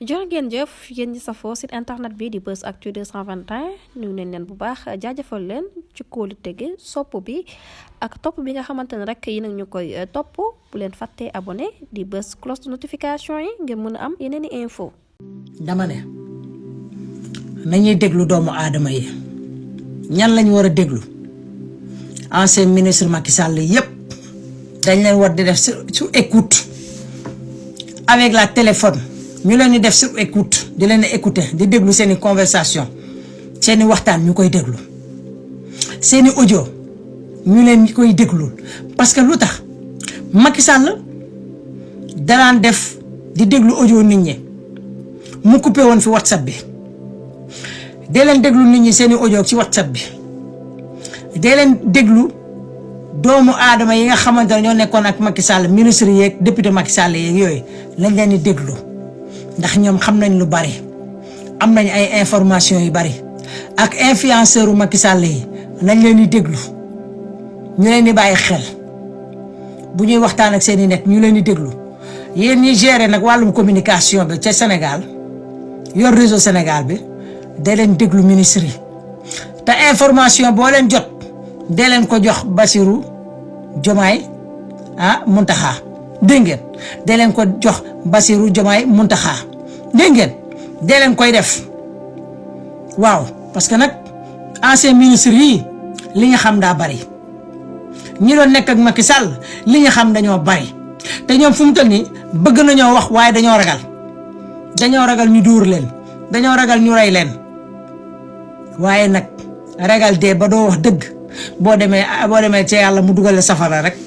jërë ngeen jëf yéen ñi safoo site internet bi di Buzz Actu 221 nuyu nañ leen bu baax jaajëfal leen ci kóolu tege sopp bi ak topp bi nga xamante ne rek yi nag ñu koy topp bu leen fàttee abonné di bës cloche de notification yi ngeen mën a am yeneen i info. dama ne nañuy déglu doomu aadama yi ñan lañ war a déglu ancien ministre Macky Sall yépp dañ leen war di def sur écoute avec la téléphone. ñu leen di def sur écoute di leen écouter di déglu seeni conversation seeni waxtaan ñu koy déglu seeni audio ñu leen koy déglu parce que lu tax Macky Sall daraan def di déglu audio nit ñi mu coupé woon fi WhatsApp bi dee leen déglu nit ñi seeni audio ci WhatsApp bi dee leen déglu doomu aadama yi nga xamante ne ñoo nekkoon ak Macky Sall ministre yeeg député Macky Sall yeeg yooyu lañ leen di déglu. ndax ñoom xam nañ lu bari am nañ ay information yu bari ak influenceur u Macky Sall yi nañ leen di déglu ñu leen di bàyyi xel bu ñuy waxtaan ak seeni net ñu leen di déglu yéen ñi gérer nag wàllum communication bi ca Sénégal yor réseau Sénégal bi da leen déglu ministre yi te information boo leen jot dee leen ko jox Bassirou Diomaye Mountakha dégg ngeen dee leen ko jox Bassirou Diomaye Mountakha dégg ngeen dee leen koy def waaw parce que nag ancien ministre yi li nga xam daa bari ñi doon nekk ak Macky Sall li nga xam dañoo bari te ñoom fu mu toll nii bëgg nañoo wax waaye dañoo ragal ñu dóor leen dañoo ragal ñu rey leen waaye nag ragal dee ba doo wax dëgg boo demee ci yàlla mu dugal safara rek.